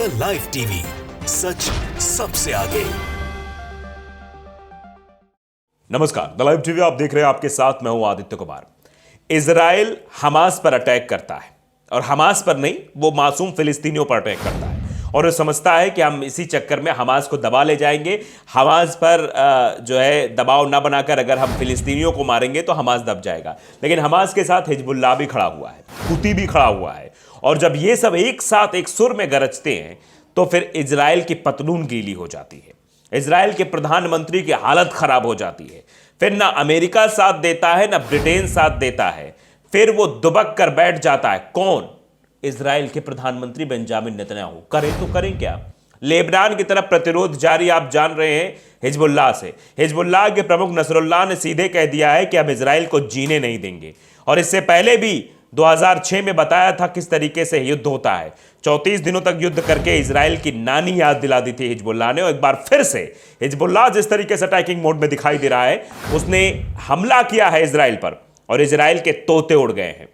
The live TV, सच सबसे आगे। नमस्कार, द लाइव टीवी आप देख रहे हैं। आपके साथ मैं हूं आदित्य कुमार। इजराइल हमास पर अटैक करता है और हमास पर नहीं, वो मासूम फिलिस्तीनियों पर अटैक करता है और वो समझता है कि हम इसी चक्कर में हमास को दबा ले जाएंगे। हमास पर जो है दबाव ना बनाकर अगर हम फिलिस्तीनियों को मारेंगे तो हमास दब जाएगा। लेकिन हमास के साथ हिजबुल्लाह भी खड़ा हुआ है, हुती भी खड़ा हुआ है और जब ये सब एक साथ एक सुर में गरजते हैं तो फिर इजराइल की पतलून गीली हो जाती है। इजराइल के प्रधानमंत्री की हालत खराब हो जाती है। फिर ना अमेरिका साथ देता है, ना ब्रिटेन साथ देता है। फिर वो दुबक कर बैठ जाता है। कौन? इजराइल के प्रधानमंत्री बेंजामिन नेतन्याहू। करें तो करें क्या? लेबनान की तरफ प्रतिरोध जारी, आप जान रहे हैं, हिजबुल्लाह से। हिजबुल्लाह के प्रमुख नसरुल्लाह ने सीधे कह दिया है कि हम इजराइल को जीने नहीं देंगे। और इससे पहले भी 2006 में बताया था किस तरीके से युद्ध होता है। 34 दिनों तक युद्ध करके इजराइल की नानी याद दिला दी थी हिजबुल्लाह ने। और एक बार फिर से हिजबुल्लाह जिस तरीके से अटैकिंग मोड में दिखाई दे रहा है, उसने हमला किया है इजराइल पर और इजराइल के तोते उड़ गए हैं।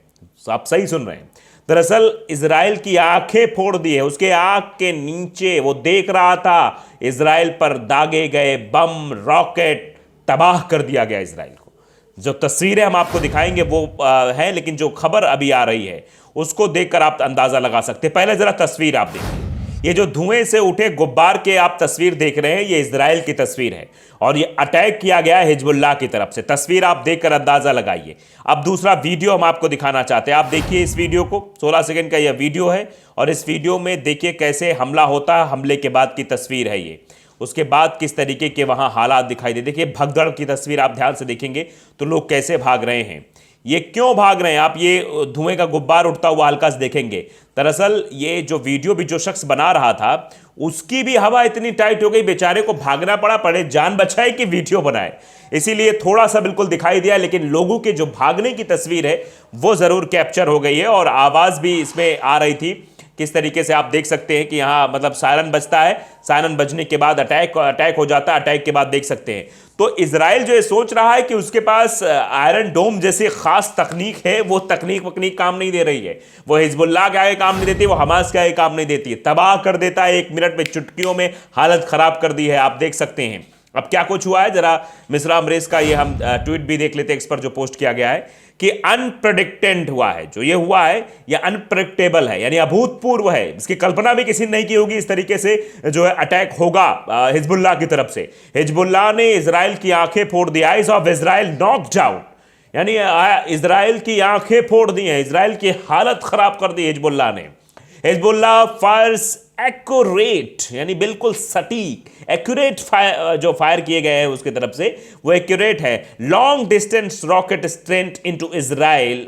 आप सही सुन रहे हैं। दरअसल इजराइल की आंखें फोड़ दी है। उसके आंख के नीचे वो देख रहा था इजराइल पर दागे गए बम, रॉकेट, तबाह कर दिया गया इजराइल को। जो तस्वीरें हम आपको दिखाएंगे वो है, लेकिन जो खबर अभी आ रही है उसको देखकर आप अंदाजा लगा सकते हैं। पहले जरा तस्वीर आप देखिए। ये जो धुएं से उठे गुब्बार के आप तस्वीर देख रहे हैं, ये इजराइल की तस्वीर है और ये अटैक किया गया है हिजबुल्लाह की तरफ से। तस्वीर आप देखकर अंदाजा लगाइए। अब दूसरा वीडियो हम आपको दिखाना चाहते हैं। आप देखिए इस वीडियो को। 16 सेकंड का यह वीडियो है और इस वीडियो में देखिए कैसे हमला होता है। हमले के बाद की तस्वीर है ये। उसके बाद किस तरीके के वहां हालात दिखाई दे। देखिए भगदड़ की तस्वीर आप ध्यान से देखेंगे तो लोग कैसे भाग रहे हैं। ये क्यों भाग रहे हैं, आप ये धुएं का गुब्बार उठता हुआ हल्का से देखेंगे। दरअसल ये जो वीडियो भी जो शख्स बना रहा था, उसकी भी हवा इतनी टाइट हो गई, बेचारे को भागना पड़े जान बचाए कि वीडियो बनाए। इसीलिए थोड़ा सा बिल्कुल दिखाई दिया, लेकिन लोगों के जो भागने की तस्वीर है वो जरूर कैप्चर हो गई है और आवाज भी इसमें आ रही थी। किस तरीके से आप देख सकते हैं कि यहाँ मतलब सायरन बजता है, सायरन बजने के बाद अटैक हो जाता है। अटैक के बाद देख सकते हैं तो इजराइल जो ये सोच रहा है कि उसके पास आयरन डोम जैसी खास तकनीक है, वो तकनीक काम नहीं दे रही है। वो हिजबुल्लाह के आगे काम नहीं देती, वो हमास के आगे काम नहीं देती है। तबाह कर देता है 1 मिनट में, चुटकियों में हालत खराब कर दी है। आप देख सकते हैं अब क्या कुछ हुआ है। जरा मिस्रा अमरेज का ये हम ट्वीट भी देख लेते हैं, इस पर जो पोस्ट किया गया है कि अनप्रेडिक्टेंट हुआ है। जो ये हुआ है ये अनप्रेडिक्टेबल है, यानी अभूतपूर्व है। इसकी कल्पना भी किसी ने नहीं की होगी इस तरीके से जो है अटैक होगा हिजबुल्लाह की तरफ से। हिजबुल्लाह ने इजराइल की आंखें फोड़ दी। Eyes of Israel knocked out, यानी इजराइल की आंखें फोड़ दी हैं, इजराइल की हालत खराब कर दी हिजबुल्लाह ने। हिजबुल्लाह फायर्स एक्यूरेट, यानी बिल्कुल सटीक, एक्यूरेट जो फायर किए गए हैं उसकी तरफ से वो एक्यूरेट है। Long distance rocket straight into Israel,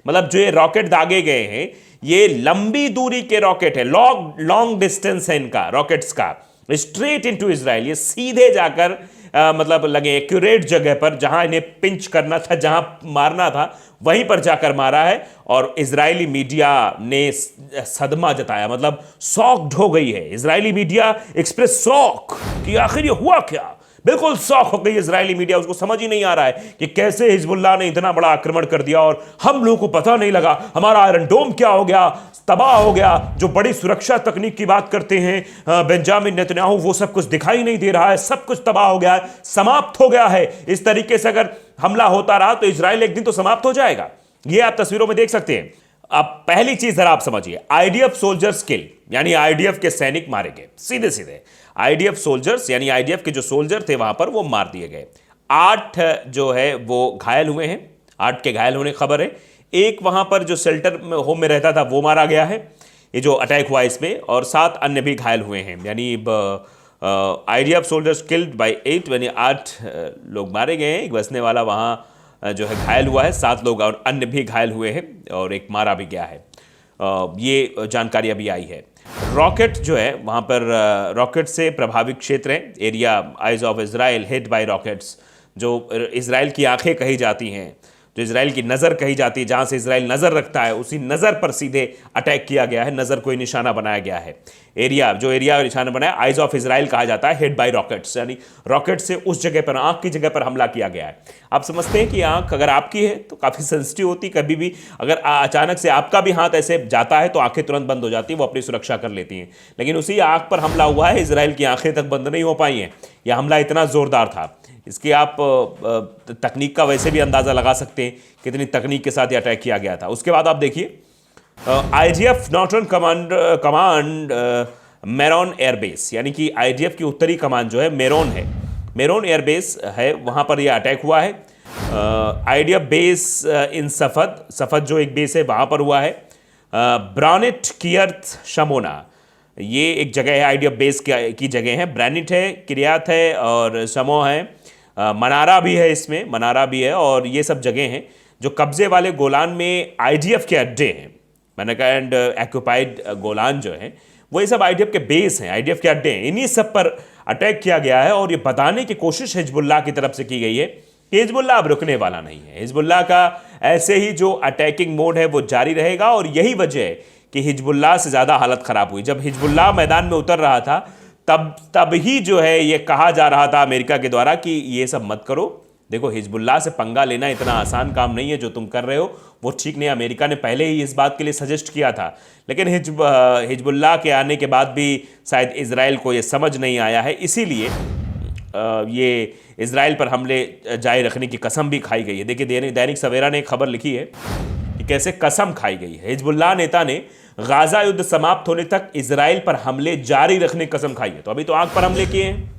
मतलब जो ये रॉकेट दागे गए हैं ये लंबी दूरी के रॉकेट है। लॉन्ग डिस्टेंस है इनका रॉकेट्स का। स्ट्रेट इनटू इजराइल, ये सीधे जाकर मतलब लगे एक्यूरेट जगह पर, जहां इन्हें पिंच करना था, जहां मारना था वहीं पर जाकर मारा है। और इजरायली मीडिया ने सदमा जताया, मतलब शॉक्ड हो गई है इजरायली मीडिया। एक्सप्रेस शॉक कि आखिर ये हुआ क्या। बिल्कुल शॉक हो गई इजरायली मीडिया। उसको समझ ही नहीं आ रहा है कि कैसे हिजबुल्लाह ने इतना बड़ा आक्रमण कर दिया और हम लोगों को पता नहीं लगा। हमारा आयरन डोम क्या हो गया, तबाह हो गया। जो बड़ी सुरक्षा तकनीक की बात करते हैं बेंजामिन नेतन्याहू, वो सब कुछ दिखाई नहीं दे रहा है। सब कुछ तबाह हो गया है, समाप्त हो गया है। इस तरीके से अगर हमला होता रहा तो इजराइल एक दिन तो समाप्त हो जाएगा। ये आप तस्वीरों में देख सकते हैं। अब पहली चीज जरा आप समझिए, आईडीएफ सोल्जर्स किल, यानी आईडीएफ के सैनिक मारे गए सीधे सीधे। आईडीएफ सोल्जर्स यानी आईडीएफ के जो सोल्जर थे वहां पर वो मार दिए गए। 8 जो है वो घायल हुए हैं। 8 के घायल होने की खबर है। एक वहां पर जो शेल्टर होम में रहता था वो मारा गया है, ये जो अटैक हुआ इसमें, और 7 अन्य भी घायल हुए हैं। यानी आईडीएफ सोल्जर्स किल्ड बाय 8, यानी 8 लोग मारे गए हैं। एक बसने वाला वहाँ जो है घायल हुआ है, 7 लोग और अन्य भी घायल हुए हैं और एक मारा भी गया है। ये जानकारी अभी आई है। रॉकेट जो है वहाँ पर रॉकेट से प्रभावित क्षेत्र है area. Eyes of Israel hit by rockets, जो इजराइल की आंखें कही जाती हैं। जो इजराइल की नज़र कही जाती है, जहाँ से इजराइल नज़र रखता है, उसी नज़र पर सीधे अटैक किया गया है। नज़र को ही निशाना बनाया गया है। जो एरिया निशाना बनाया, आइज ऑफ इजराइल कहा जाता है, हिट बाय रॉकेट्स, यानी रॉकेट से उस जगह पर, आंख की जगह पर हमला किया गया है। आप समझते हैं कि आंख अगर आपकी है तो काफ़ी सेंसिटिव होती, कभी भी अगर अचानक से आपका भी हाथ ऐसे जाता है तो आंखें तुरंत बंद हो जाती है, वो अपनी सुरक्षा कर लेती हैं। लेकिन उसी आंख पर हमला हुआ है, इजराइल की आंखें तक बंद नहीं हो पाई हैं। यह हमला इतना ज़ोरदार था, इसकी आप तकनीक का वैसे भी अंदाज़ा लगा सकते हैं कितनी तकनीक के साथ ये अटैक किया गया था। उसके बाद आप देखिए, IDF नॉर्थर्न कमांड मेरोन एयरबेस, यानी कि IDF की उत्तरी कमान जो है मेरोन है, मेरोन एयरबेस है, वहाँ पर यह अटैक हुआ है। IDF बेस इन सफद जो एक बेस है वहाँ पर हुआ है। ब्रानिट कियर्थ शमोना, ये एक जगह है, IDF बेस की जगह है। ब्रानिट है, किरियात है और शमो है, मनारा भी है, इसमें मनारा भी है, और ये सब जगह हैं जो कब्जे वाले गोलान में IDF के अड्डे हैं। मैंने एंड एक्यूपाइड गोलान जो है वो ये सब IDF के बेस हैं, IDF के अड्डे हैं। इन्हीं सब पर अटैक किया गया है और ये बताने की कोशिश हिजबुल्लाह की तरफ से की गई है कि हिजबुल्लाह अब रुकने वाला नहीं है। हिजबुल्लाह का ऐसे ही जो अटैकिंग मोड है वो जारी रहेगा, और यही वजह है कि हिजबुल्लाह से ज़्यादा हालत ख़राब हुई। जब हिजबुल्लाह मैदान में उतर रहा था तब ही जो है ये कहा जा रहा था अमेरिका के द्वारा कि ये सब मत करो। देखो, हिजबुल्लाह से पंगा लेना इतना आसान काम नहीं है, जो तुम कर रहे हो वो ठीक नहीं। अमेरिका ने पहले ही इस बात के लिए सजेस्ट किया था, लेकिन हिजबुल्लाह के आने के बाद भी शायद इजराइल को ये समझ नहीं आया है, इसीलिए ये इजराइल पर हमले जारी रखने की कसम भी खाई गई है। देखिए, दैनिक सवेरा ने एक खबर लिखी है कि कैसे कसम खाई गई है। हिजबुल्लाह नेता ने गाजा युद्ध समाप्त होने तक इजराइल पर हमले जारी रखने की कसम खाई है। तो अभी तो आंख पर हमले किए हैं,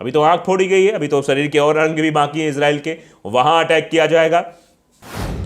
अभी तो आंख फोड़ी गई है, अभी तो शरीर के और अंग भी बाकी हैं इजराइल के, वहां अटैक किया जाएगा।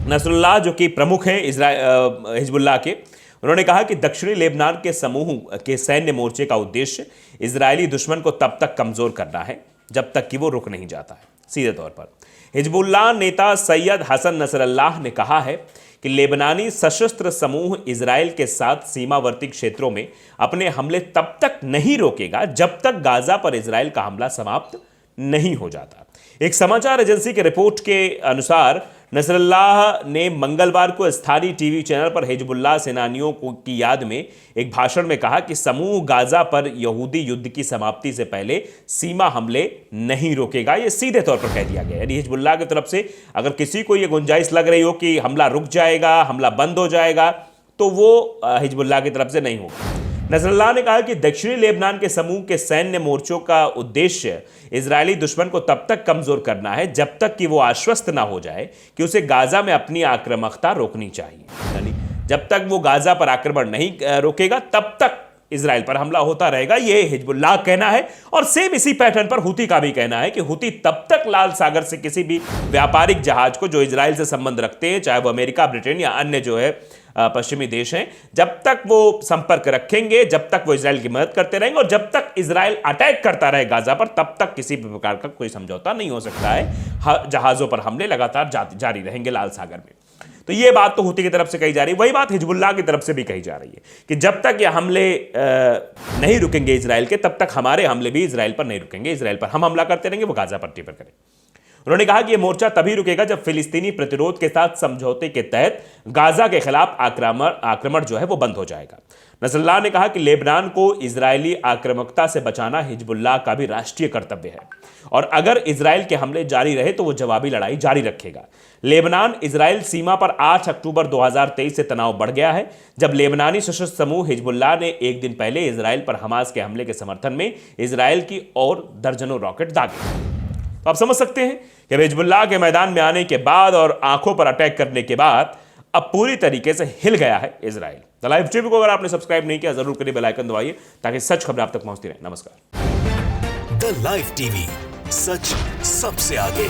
नसरुल्लाह जो कि प्रमुख हैं हिजबुल्लाह के, उन्होंने कहा कि दक्षिणी लेबनान के समूह के सैन्य मोर्चे का उद्देश्य इजरायली दुश्मन को तब तक कमजोर करना है जब तक कि वो रुक नहीं जाता है। सीधे तौर पर हिजबुल्लाह नेता सैयद हसन नसरल्लाह ने कहा है कि लेबनानी सशस्त्र समूह इजराइल के साथ सीमावर्ती क्षेत्रों में अपने हमले तब तक नहीं रोकेगा जब तक गाजा पर इजराइल का हमला समाप्त नहीं हो जाता। एक समाचार एजेंसी के रिपोर्ट के अनुसार नसरल्लाह ने मंगलवार को स्थानीय टीवी चैनल पर हिजबुल्लाह सेनानियों की याद में एक भाषण में कहा कि समूह गाजा पर यहूदी युद्ध की समाप्ति से पहले सीमा हमले नहीं रोकेगा। यह सीधे तौर पर कह दिया गया, यानी हिजबुल्लाह की तरफ से अगर किसी को यह गुंजाइश लग रही हो कि हमला रुक जाएगा, हमला बंद हो जाएगा, तो वो हिजबुल्लाह की तरफ से नहीं होगा। नसरल्लाह ने कहा कि दक्षिणी लेबनान के समूह के सैन्य मोर्चों का उद्देश्य इजरायली दुश्मन को तब तक कमजोर करना है जब तक कि वो आश्वस्त ना हो जाए कि उसे गाजा में अपनी आक्रामकता रोकनी चाहिए। यानी जब तक वो गाजा पर आक्रमण नहीं रोकेगा तब तक इजराइल पर हमला होता रहेगा, ये हिजबुल्लाह कहना है। और सेम इसी पैटर्न पर हुती का भी कहना है कि हुती तब तक लाल सागर से किसी भी व्यापारिक जहाज को जो इजराइल से संबंध रखते हैं, चाहे वो अमेरिका, ब्रिटेन या अन्य जो है पश्चिमी देश हैं, जब तक वो संपर्क रखेंगे, जब तक वो इजराइल की मदद करते रहेंगे और जब तक इजराइल अटैक करता रहे गाजा पर, तब तक किसी भी प्रकार का कोई समझौता नहीं हो सकता है। जहाजों पर हमले लगातार जारी रहेंगे लाल सागर में। तो ये बात तो हुती की तरफ से कही जा रही है, वही बात हिजबुल्लाह की तरफ से भी कही जा रही है कि जब तक ये हमले नहीं रुकेंगे इजराइल के, तब तक हमारे हमले भी इजराइल पर नहीं रुकेंगे। इजराइल पर हम हमला करते रहेंगे, वो गाजा पट्टी पर करें। उन्होंने कहा कि यह मोर्चा तभी रुकेगा जब फिलिस्तीनी प्रतिरोध के साथ समझौते के तहत गाजा के खिलाफ आक्रमण जो है वो बंद हो जाएगा। नसरल्लाह ने कहा कि लेबनान को इजरायली आक्रामकता से बचाना हिजबुल्लाह का भी राष्ट्रीय कर्तव्य है और अगर इजराइल के हमले जारी रहे तो वो जवाबी लड़ाई जारी रखेगा। लेबनान इजराइल सीमा पर 8 अक्टूबर 2023 से तनाव बढ़ गया है, जब लेबनानी सशस्त्र समूह हिजबुल्लाह ने एक दिन पहले इजराइल पर हमास के हमले के समर्थन में इजराइल की ओर दर्जनों रॉकेट दागे। तो आप समझ सकते हैं कि हिजबुल्लाह के मैदान में आने के बाद और आंखों पर अटैक करने के बाद अब पूरी तरीके से हिल गया है इजराइल। द लाइव टीवी को अगर आपने सब्सक्राइब नहीं किया जरूर करिए, बेल आइकन दबाइए ताकि सच खबरें आप तक पहुंचती रहे। नमस्कार। द लाइव टीवी, सच सबसे आगे।